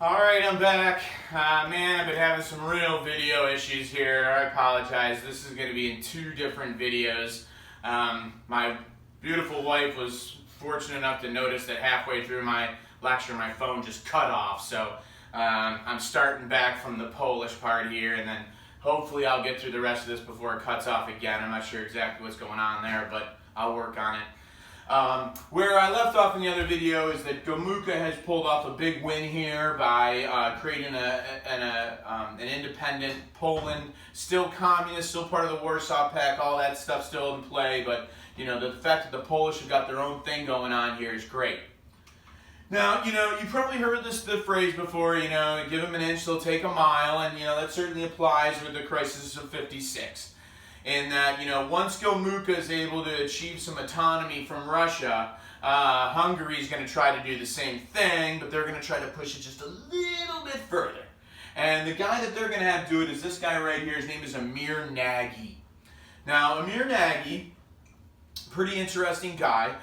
Alright, I'm back. Man, I've been having some real video issues here. I apologize. This is going to be in two different videos. My beautiful wife was fortunate enough to notice that halfway through my lecture my phone just cut off. So I'm starting back from the Polish part here, and then hopefully I'll get through the rest of this before it cuts off again. I'm not sure exactly what's going on there, but I'll work on it. Where I left off in the other video is that Gomułka has pulled off a big win here by creating an independent Poland, still communist, still part of the Warsaw Pact, all that stuff still in play, but you know, the fact that the Polish have got their own thing going on here is great. Now, you know, you probably heard the phrase before, you know, give them an inch, they'll take a mile, and you know, that certainly applies with the crisis of '56. In that, you know, once Gomułka is able to achieve some autonomy from Russia, Hungary is going to try to do the same thing, but they're going to try to push it just a little bit further. And the guy that they're going to have do it is this guy right here. His name is Emir Nagy. Now, Emir Nagy, pretty interesting guy.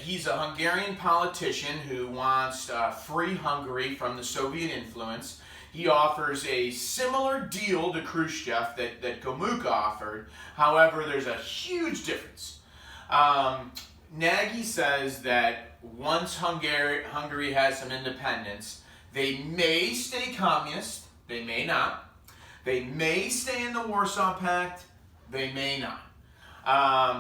He's a Hungarian politician who wants free Hungary from the Soviet influence. He offers a similar deal to Khrushchev that Gomułka offered. However, there's a huge difference. Nagy says that once Hungary has some independence, they may stay communist, they may not. They may stay in the Warsaw Pact, they may not.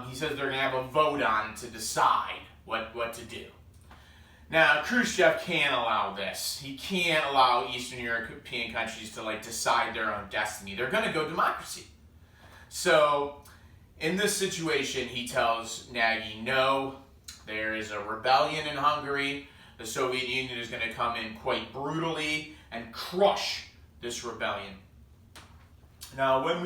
He says they're going to have a vote on it to decide what to do. Now, Khrushchev can't allow this. He can't allow Eastern European countries to decide their own destiny. They're going to go democracy. So, in this situation, he tells Nagy, no, there is a rebellion in Hungary. The Soviet Union is going to come in quite brutally and crush this rebellion. Now, when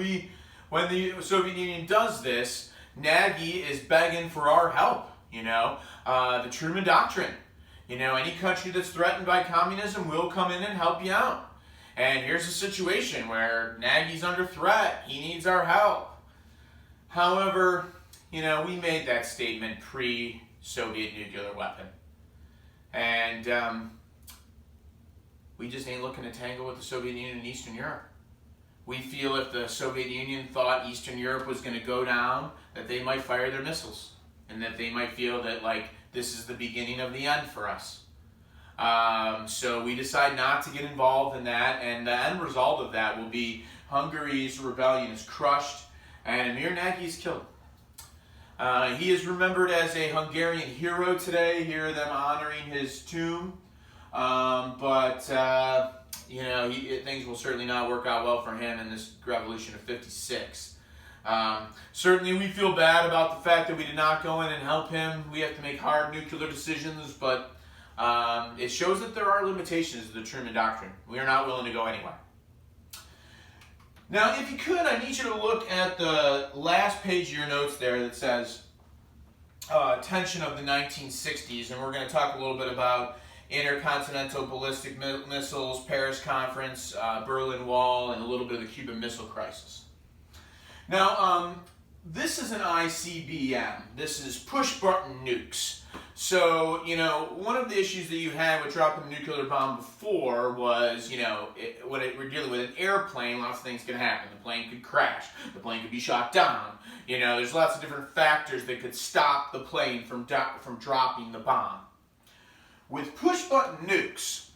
the Soviet Union does this, Nagy is begging for our help. You know, the Truman Doctrine. You know, any country that's threatened by communism will come in and help you out. And here's a situation where Nagy's under threat. He needs our help. However, you know, we made that statement pre-Soviet nuclear weapon. And we just ain't looking to tangle with the Soviet Union and Eastern Europe. We feel if the Soviet Union thought Eastern Europe was going to go down, that they might fire their missiles. And that they might feel that, this is the beginning of the end for us. So we decide not to get involved in that, and the end result of that will be Hungary's rebellion is crushed, and Emir Nagy is killed. He is remembered as a Hungarian hero today. Here them honoring his tomb. You know, things will certainly not work out well for him in this revolution of '56. Certainly we feel bad about the fact that we did not go in and help him. We have to make hard nuclear decisions, but it shows that there are limitations to the Truman Doctrine. We are not willing to go anywhere. Now, if you could, I need you to look at the last page of your notes there that says tension of the 1960s, and we're going to talk a little bit about intercontinental ballistic missiles, Paris Conference, Berlin Wall, and a little bit of the Cuban Missile Crisis. Now, this is an ICBM. This is push-button nukes. So, you know, one of the issues that you had with dropping a nuclear bomb before was, you know, when we're dealing with an airplane, lots of things can happen. The plane could crash. The plane could be shot down. You know, there's lots of different factors that could stop the plane from dropping the bomb. With push-button nukes,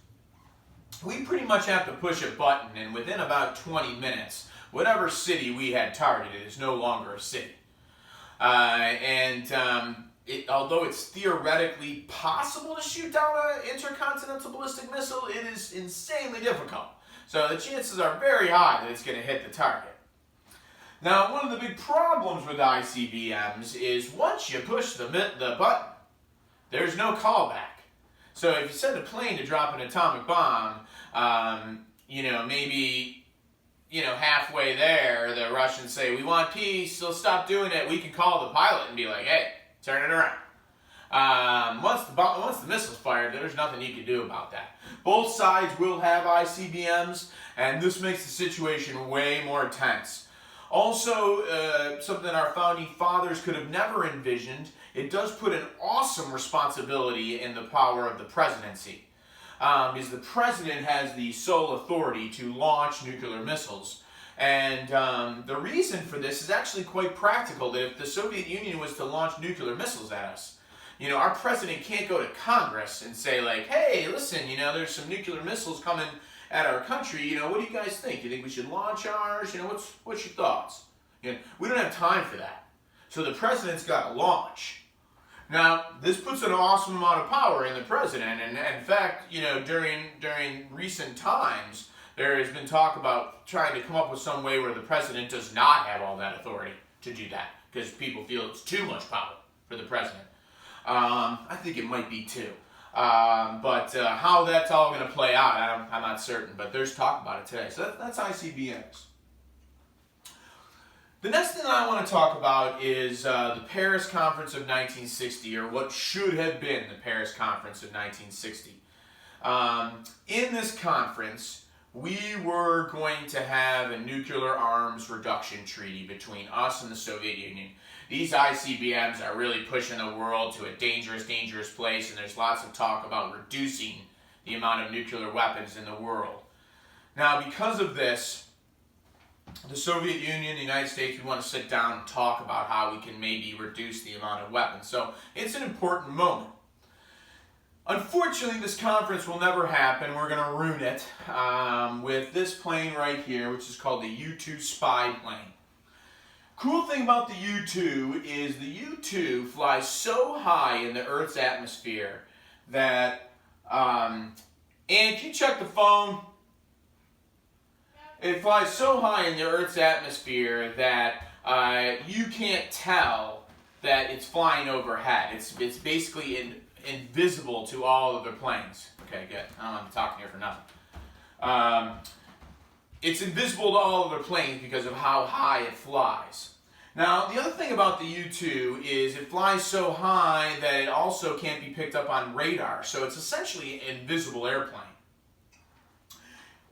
we pretty much have to push a button, and within about 20 minutes, whatever city we had targeted is no longer a city. Although it's theoretically possible to shoot down an intercontinental ballistic missile, it is insanely difficult. So the chances are very high that it's going to hit the target. Now, one of the big problems with ICBMs is once you push the button, there's no callback. So if you send a plane to drop an atomic bomb, you know, maybe, you know, halfway there, the Russians say, we want peace, they'll stop doing it. We can call the pilot and be like, hey, turn it around. Once the missile's fired, there's nothing you can do about that. Both sides will have ICBMs, and this makes the situation way more tense. Also, something our founding fathers could have never envisioned, it does put an awesome responsibility in the power of the presidency. is the president has the sole authority to launch nuclear missiles. And the reason for this is actually quite practical, that if the Soviet Union was to launch nuclear missiles at us, our president can't go to Congress and say, like, hey, listen, there's some nuclear missiles coming at our country, what do you guys think? You think we should launch ours? What's your thoughts? We don't have time for that. So the president's got to launch. Now, this puts an awesome amount of power in the president, and in fact, during recent times, there has been talk about trying to come up with some way where the president does not have all that authority to do that, because people feel it's too much power for the president. I think it might be too. But how that's all going to play out, I'm not certain, but there's talk about it today. So that's ICBMs. The next thing I want to talk about is the Paris Conference of 1960, or what should have been the Paris Conference of 1960. In this conference, we were going to have a nuclear arms reduction treaty between us and the Soviet Union. These ICBMs are really pushing the world to a dangerous, dangerous place, and there's lots of talk about reducing the amount of nuclear weapons in the world. Now, because of this, the Soviet Union, the United States, we want to sit down and talk about how we can maybe reduce the amount of weapons. So it's an important moment. Unfortunately, this conference will never happen. We're going to ruin it with this plane right here, which is called the U-2 spy plane. Cool thing about the U-2 is the U-2 flies so high in the Earth's atmosphere that, and can you check the phone? It flies so high in the Earth's atmosphere that you can't tell that it's flying overhead. It's basically invisible to all other planes. Okay, good. I don't want to be talking here for nothing. It's invisible to all other planes because of how high it flies. Now, the other thing about the U-2 is it flies so high that it also can't be picked up on radar. So it's essentially an invisible airplane.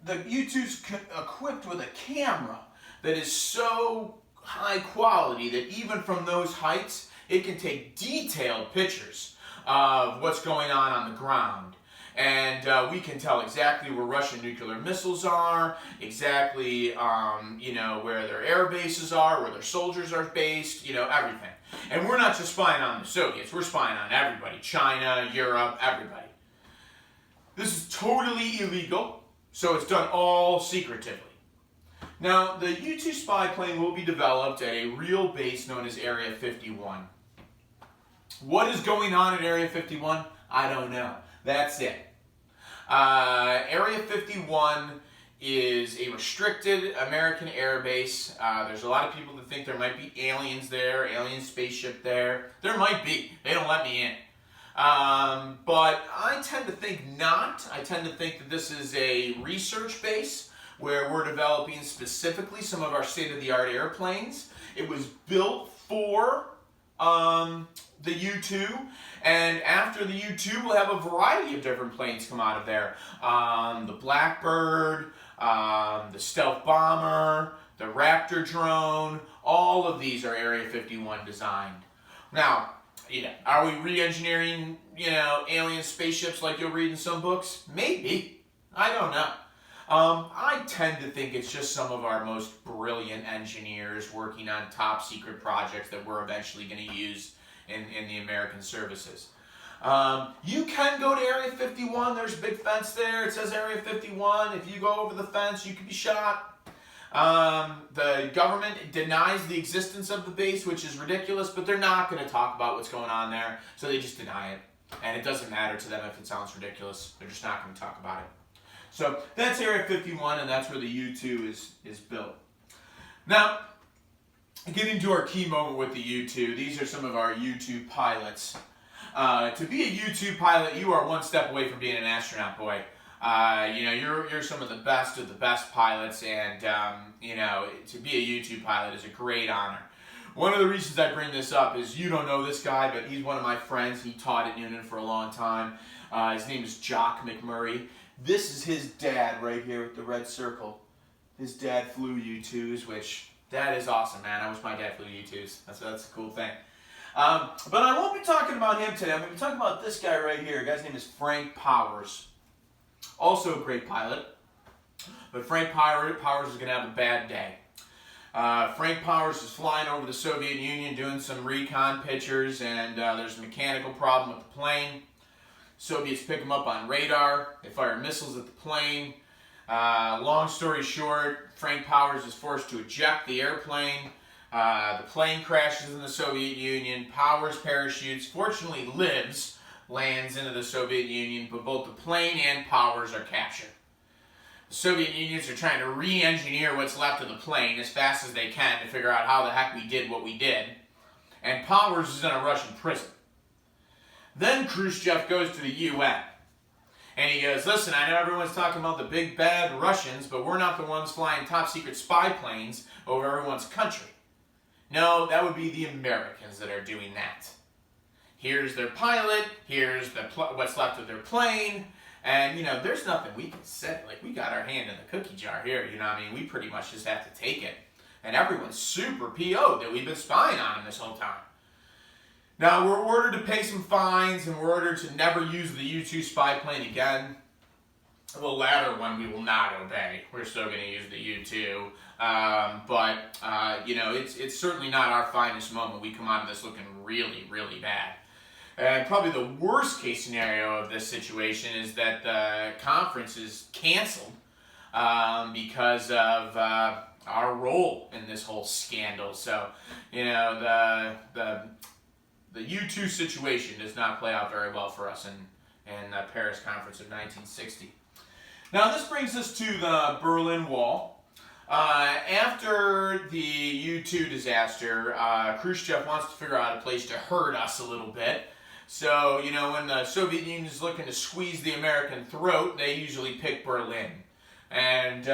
The U-2's equipped with a camera that is so high quality that even from those heights, it can take detailed pictures of what's going on the ground. And we can tell exactly where Russian nuclear missiles are, exactly where their air bases are, where their soldiers are based, everything. And we're not just spying on the Soviets, we're spying on everybody, China, Europe, everybody. This is totally illegal, so it's done all secretively. Now, the U-2 spy plane will be developed at a real base known as Area 51. What is going on at Area 51? I don't know. That's it. Area 51 is a restricted American air base. There's a lot of people that think there might be aliens there, alien spaceship there. There might be. They don't let me in. But I tend to think not. I tend to think that this is a research base where we're developing specifically some of our state-of-the-art airplanes. It was built for the U-2, and after the U-2 we'll have a variety of different planes come out of there. The Blackbird, the Stealth Bomber, the Raptor drone, all of these are Area 51 designed. Now, are we re-engineering, alien spaceships like you'll read in some books? Maybe. I don't know. I tend to think it's just some of our most brilliant engineers working on top secret projects that we're eventually going to use in the American services. You can go to Area 51. There's a big fence there. It says Area 51. If you go over the fence, you could be shot. The government denies the existence of the base, which is ridiculous, but they're not going to talk about what's going on there, so they just deny it. And it doesn't matter to them if it sounds ridiculous. They're just not going to talk about it. So that's Area 51, and that's where the U-2 is built. Now, getting to our key moment with the U-2, these are some of our U-2 pilots. To be a U-2 pilot, you are one step away from being an astronaut, boy. You're some of the best pilots, and to be a U-2 pilot is a great honor. One of the reasons I bring this up is you don't know this guy, but he's one of my friends. He taught at Noonan for a long time. His name is Jock McMurray. This is his dad right here with the red circle. His dad flew U-2s, which, that is awesome, man. I wish my dad flew U-2s. That's a cool thing. But I won't be talking about him today. I'm going to be talking about this guy right here. The guy's name is Frank Powers. Also a great pilot. But Frank Powers is going to have a bad day. Frank Powers is flying over the Soviet Union doing some recon pictures, and there's a mechanical problem with the plane. Soviets pick him up on radar. They fire missiles at the plane. Long story short, Frank Powers is forced to eject the airplane. The plane crashes in the Soviet Union. Powers parachutes, fortunately lives, lands into the Soviet Union, but both the plane and Powers are captured. The Soviet Unions are trying to re-engineer what's left of the plane as fast as they can to figure out how the heck we did what we did. And Powers is in a Russian prison. Then Khrushchev goes to the UN. And he goes, listen, I know everyone's talking about the big bad Russians, but we're not the ones flying top secret spy planes over everyone's country. No, that would be the Americans that are doing that. Here's their pilot, here's what's left of their plane, and, there's nothing we can say. Like, we got our hand in the cookie jar here, we pretty much just have to take it. And everyone's super PO'd that we've been spying on them this whole time. Now, we're ordered to pay some fines, and we're ordered to never use the U-2 spy plane again. The latter one we will not obey. We're still going to use the U-2. But it's certainly not our finest moment. We come out of this looking really, really bad. And probably the worst case scenario of this situation is that the conference is canceled because of our role in this whole scandal. So, the U-2 situation does not play out very well for us in the Paris Conference of 1960. Now this brings us to the Berlin Wall. After the U-2 disaster, Khrushchev wants to figure out a place to hurt us a little bit. So, when the Soviet Union is looking to squeeze the American throat, they usually pick Berlin. And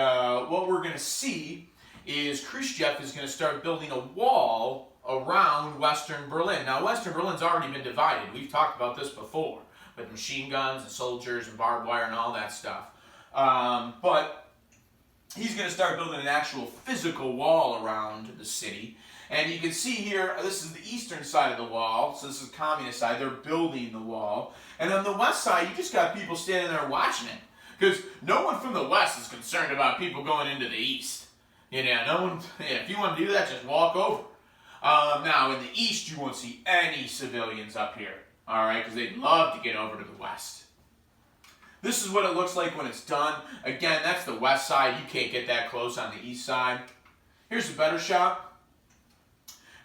what we're going to see is Khrushchev is going to start building a wall around Western Berlin. Now, Western Berlin's already been divided. We've talked about this before, with machine guns and soldiers and barbed wire and all that stuff. But he's going to start building an actual physical wall around the city. And you can see here, this is the eastern side of the wall, so this is the communist side. They're building the wall. And on the west side, you just got people standing there watching it. Because no one from the west is concerned about people going into the east. No one, if you want to do that, just walk over. Now, in the east, you won't see any civilians up here, all right, because they'd love to get over to the west. This is what it looks like when it's done. Again, that's the west side. You can't get that close on the east side. Here's a better shot.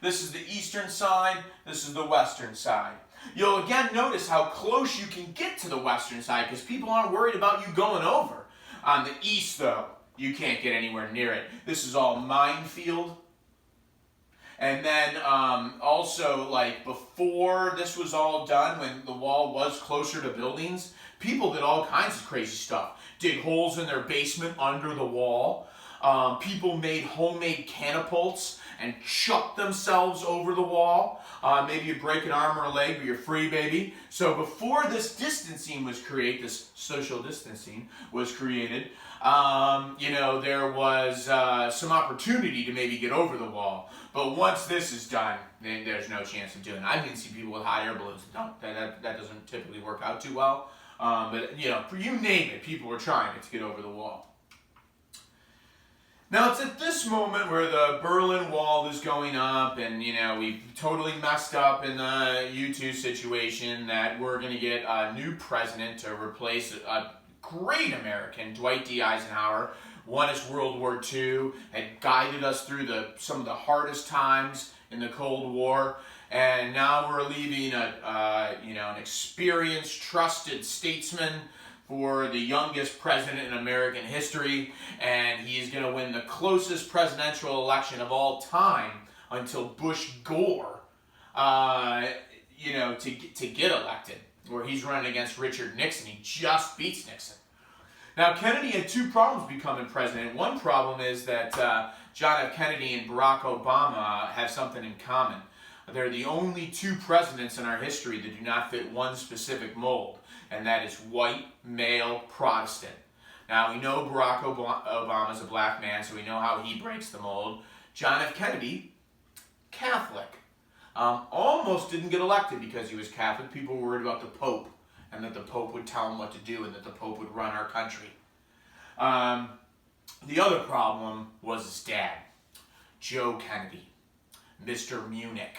This is the eastern side. This is the western side. You'll again notice how close you can get to the western side because people aren't worried about you going over. On the east, though, you can't get anywhere near it. This is all minefield. And then also, like, before this was all done, when the wall was closer to buildings, people did all kinds of crazy stuff. Dig holes in their basement under the wall. People made homemade catapults and chucked themselves over the wall. Maybe you break an arm or a leg, but you're free, baby. So before this distancing was created, this social distancing was created, there was some opportunity to maybe get over the wall. But once this is done, then there's no chance of doing it. I can see people with hot air balloons. That doesn't typically work out too well. But you name it, people were trying it to get over the wall. Now, it's at this moment where the Berlin Wall is going up and, we've totally messed up in the U-2 situation that we're going to get a new president to replace a great American, Dwight D. Eisenhower, won us World War II, had guided us through some of the hardest times in the Cold War, and now we're leaving an experienced, trusted statesman for the youngest president in American history, and he's going to win the closest presidential election of all time until Bush Gore, to get elected, where he's running against Richard Nixon. He just beats Nixon. Now, Kennedy had two problems becoming president. One problem is that John F. Kennedy and Barack Obama have something in common. They're the only two presidents in our history that do not fit one specific mold, and that is white, male, Protestant. Now, we know Barack Obama is a black man, so we know how he breaks the mold. John F. Kennedy, Catholic. Almost didn't get elected because he was Catholic. People were worried about the Pope, and that the Pope would tell him what to do and that the Pope would run our country. The other problem was his dad, Joe Kennedy, Mr. Munich.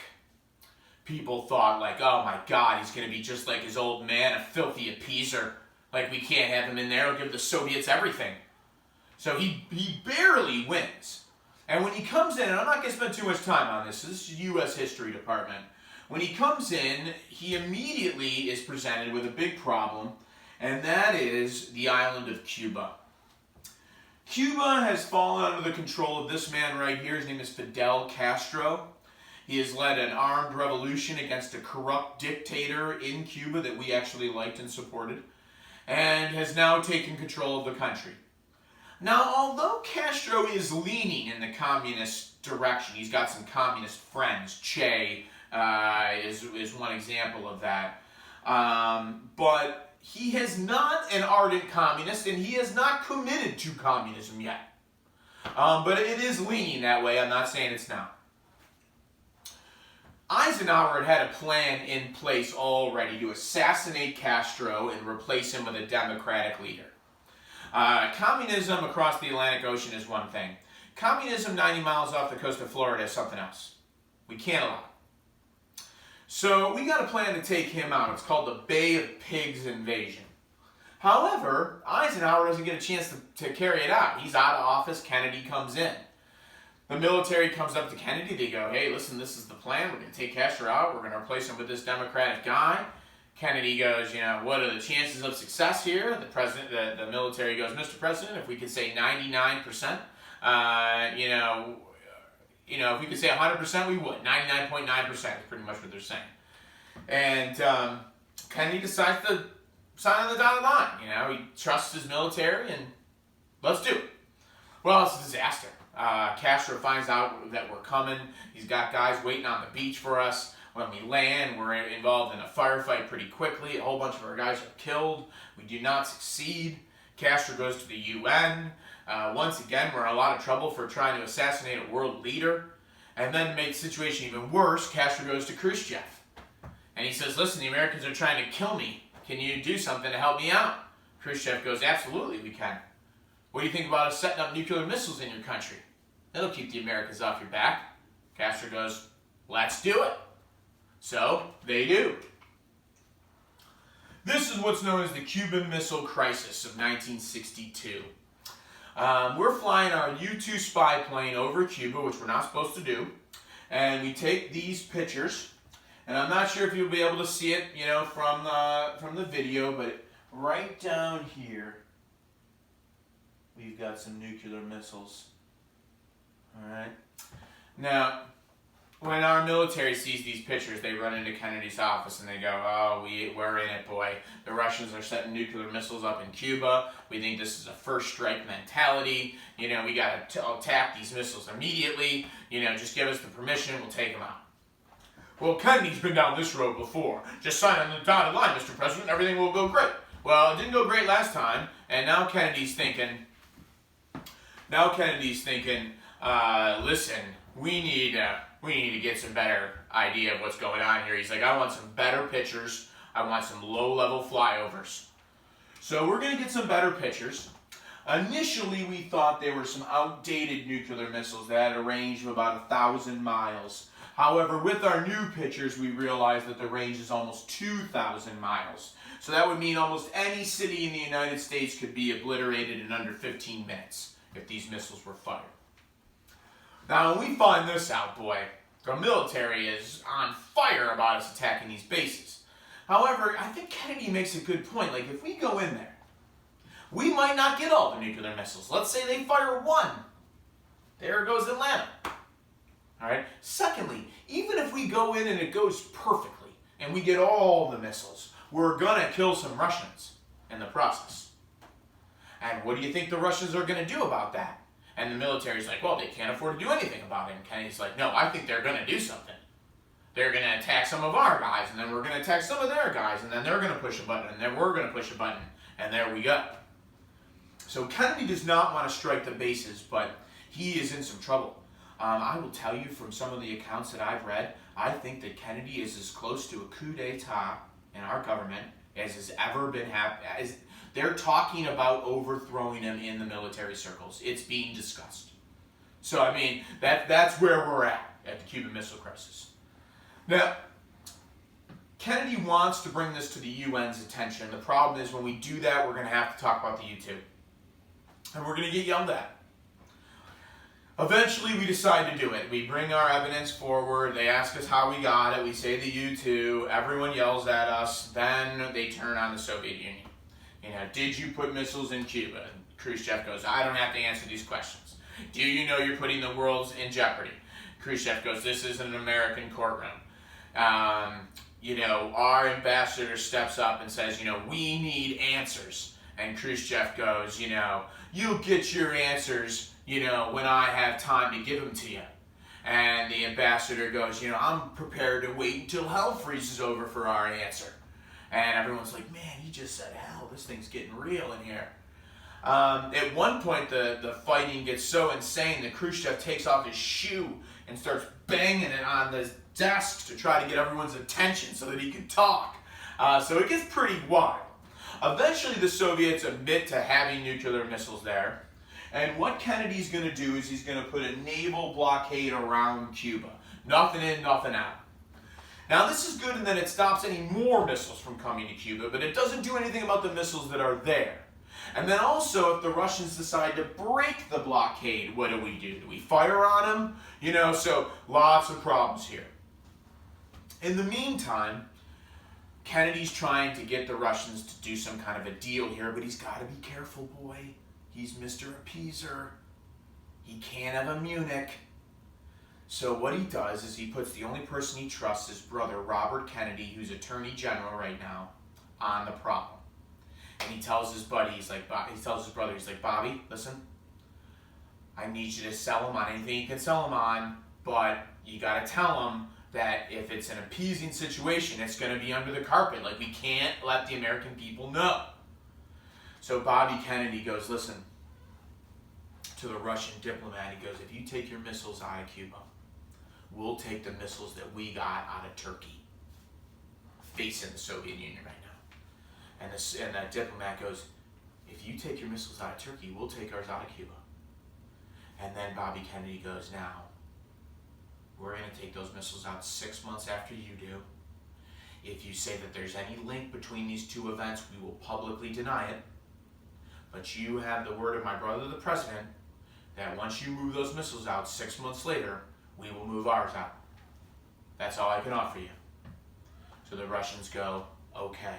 People thought like, oh my God, he's going to be just like his old man, a filthy appeaser. Like, we can't have him in there, he'll give the Soviets everything. So he barely wins. And when he comes in, and I'm not going to spend too much time on this is U.S. History Department. When he comes in, he immediately is presented with a big problem, and that is the island of Cuba. Cuba has fallen under the control of this man right here. His name is Fidel Castro. He has led an armed revolution against a corrupt dictator in Cuba that we actually liked and supported, and has now taken control of the country. Now, although Castro is leaning in the communist direction, he's got some communist friends. Che is one example of that. But he is not an ardent communist, and he is not committed to communism yet. But it is leaning that way. I'm not saying it's not. Eisenhower had a plan in place already to assassinate Castro and replace him with a democratic leader. Communism across the Atlantic Ocean is one thing. Communism 90 miles off the coast of Florida is something else. We can't allow it. So we got a plan to take him out. It's called the Bay of Pigs invasion. However, Eisenhower doesn't get a chance to carry it out. He's out of office. Kennedy comes in. The military comes up to Kennedy. They go, hey, listen, this is the plan. We're going to take Castro out. We're going to replace him with this Democratic guy. Kennedy goes, what are the chances of success here? The president, the military goes, Mr. President, if we could say 99%, if we could say 100%, we would. 99.9% is pretty much what they're saying. And Kennedy decides to sign on the dotted line. He trusts his military and let's do it. Well, it's a disaster. Castro finds out that we're coming. He's got guys waiting on the beach for us. When we land, we're involved in a firefight pretty quickly. A whole bunch of our guys are killed. We do not succeed. Castro goes to the UN. Once again, we're in a lot of trouble for trying to assassinate a world leader. And then to make the situation even worse, Castro goes to Khrushchev. And he says, listen, the Americans are trying to kill me. Can you do something to help me out? Khrushchev goes, absolutely, we can. What do you think about us setting up nuclear missiles in your country? That'll keep the Americans off your back. Castro goes, let's do it. So, they do. This is what's known as the Cuban Missile Crisis of 1962. We're flying our U-2 spy plane over Cuba, which we're not supposed to do, and we take these pictures, and I'm not sure if you'll be able to see it, from the video, but right down here, we've got some nuclear missiles. All right. Now, when our military sees these pictures, they run into Kennedy's office and they go, oh, we're in it, boy. The Russians are setting nuclear missiles up in Cuba. We think this is a first strike mentality. We got to attack these missiles immediately. Just give us the permission, we'll take them out. Well, Kennedy's been down this road before. Just sign on the dotted line, Mr. President, everything will go great. Well, it didn't go great last time, and now Kennedy's thinking, listen, we need to get some better idea of what's going on here. He's like, I want some better pictures. I want some low-level flyovers. So we're going to get some better pictures. Initially, we thought there were some outdated nuclear missiles that had a range of about 1,000 miles. However, with our new pictures, we realized that the range is almost 2,000 miles. So that would mean almost any city in the United States could be obliterated in under 15 minutes if these missiles were fired. Now, when we find this out, boy, the military is on fire about us attacking these bases. However, I think Kennedy makes a good point. Like, if we go in there, we might not get all the nuclear missiles. Let's say they fire one. There goes Atlanta. All right? Secondly, even if we go in and it goes perfectly and we get all the missiles, we're going to kill some Russians in the process. And what do you think the Russians are going to do about that? And the military's like, well, they can't afford to do anything about it. And Kennedy's like, no, I think they're going to do something. They're going to attack some of our guys, and then we're going to attack some of their guys, and then they're going to push a button, and then we're going to push a button, and there we go. So Kennedy does not want to strike the bases, but he is in some trouble. I will tell you from some of the accounts that I've read, I think that Kennedy is as close to a coup d'etat in our government as has ever been happening. They're talking about overthrowing him in the military circles. It's being discussed. So, I mean, that's where we're at the Cuban Missile Crisis. Now, Kennedy wants to bring this to the UN's attention. The problem is when we do that, we're going to have to talk about the U-2. And we're going to get yelled at. Eventually, we decide to do it. We bring our evidence forward. They ask us how we got it. We say the U-2. Everyone yells at us. Then they turn on the Soviet Union. You know, did you put missiles in Cuba? And Khrushchev goes, I don't have to answer these questions. Do you know you're putting the world in jeopardy? Khrushchev goes, this isn't an American courtroom. You know, our ambassador steps up and says, you know, we need answers. And Khrushchev goes, you know, you'll get your answers, you know, when I have time to give them to you. And the ambassador goes, you know, I'm prepared to wait until hell freezes over for our answer. And everyone's like, man, he just said hell. This thing's getting real in here. At one point, the fighting gets so insane that Khrushchev takes off his shoe and starts banging it on the desk to try to get everyone's attention so that he can talk. So it gets pretty wild. Eventually, the Soviets admit to having nuclear missiles there. And what Kennedy's going to do is he's going to put a naval blockade around Cuba. Nothing in, nothing out. Now, this is good in that it stops any more missiles from coming to Cuba, but it doesn't do anything about the missiles that are there. And then also, if the Russians decide to break the blockade, what do? Do we fire on them? You know, so lots of problems here. In the meantime, Kennedy's trying to get the Russians to do some kind of a deal here, but he's got to be careful, boy. He's Mr. Appeaser. He can't have a Munich. So what he does is he puts the only person he trusts, his brother, Robert Kennedy, who's Attorney General right now, on the problem. And he tells his buddy, he's like, Bobby, listen, I need you to sell him on anything you can sell him on, but you got to tell him that if it's an appeasing situation, it's going to be under the carpet. Like, we can't let the American people know. So Bobby Kennedy goes, listen, to the Russian diplomat, he goes, if you take your missiles out of Cuba, we'll take the missiles that we got out of Turkey, facing the Soviet Union right now. And the diplomat goes, if you take your missiles out of Turkey, we'll take ours out of Cuba. And then Bobby Kennedy goes, now, we're going to take those missiles out 6 months after you do. If you say that there's any link between these two events, we will publicly deny it. But you have the word of my brother, the president, that once you move those missiles out 6 months later, we will move ours out. That's all I can offer you. So the Russians go, okay.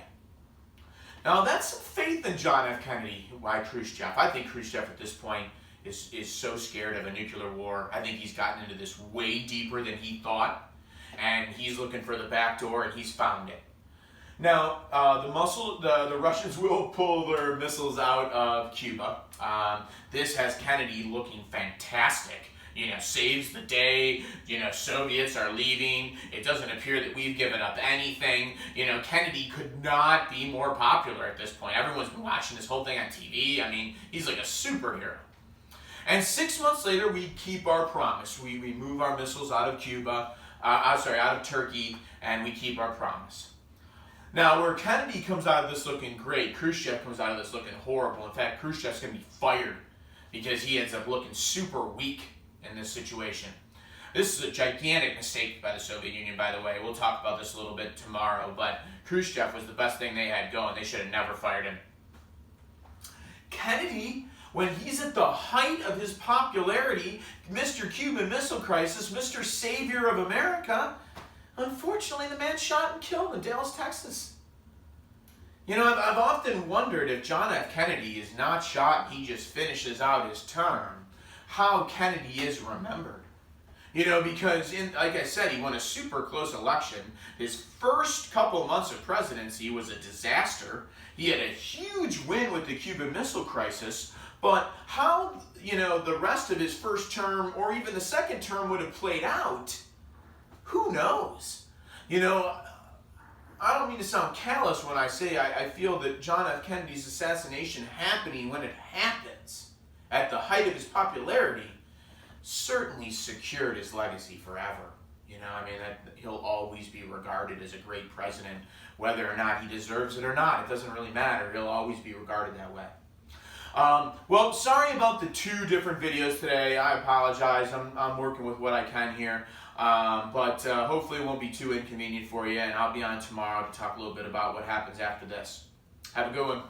Now that's some faith in John F. Kennedy. Why Khrushchev? I think Khrushchev at this point is so scared of a nuclear war. I think he's gotten into this way deeper than he thought. And he's looking for the back door, and he's found it. Now, the Russians will pull their missiles out of Cuba. This has Kennedy looking fantastic. You know, saves the day. You know, Soviets are leaving. It doesn't appear that we've given up anything. You know, Kennedy could not be more popular at this point. Everyone's been watching this whole thing on TV. I mean, he's like a superhero. And 6 months later, we keep our promise. We move our missiles out of Cuba, out of Turkey, and we keep our promise. Now, where Kennedy comes out of this looking great, Khrushchev comes out of this looking horrible. In fact, Khrushchev's going to be fired because he ends up looking super weak in this situation. This is a gigantic mistake by the Soviet Union, by the way. We'll talk about this a little bit tomorrow, but Khrushchev was the best thing they had going. They should have never fired him. Kennedy, when he's at the height of his popularity, Mr. Cuban Missile Crisis, Mr. Savior of America, unfortunately, the man's shot and killed in Dallas, Texas. You know, I've often wondered if John F. Kennedy is not shot and he just finishes out his term, how Kennedy is remembered. You know, because, like I said, he won a super close election. His first couple months of presidency was a disaster. He had a huge win with the Cuban Missile Crisis. But how, you know, the rest of his first term or even the second term would have played out, who knows? You know, I don't mean to sound callous when I say I feel that John F. Kennedy's assassination happening when it happens, at the height of his popularity, certainly secured his legacy forever. You know, I mean, that he'll always be regarded as a great president, whether or not he deserves it or not. It doesn't really matter. He'll always be regarded that way. Well, sorry about the 2 different videos today. I apologize. I'm working with what I can here. But hopefully it won't be too inconvenient for you, and I'll be on tomorrow to talk a little bit about what happens after this. Have a good one.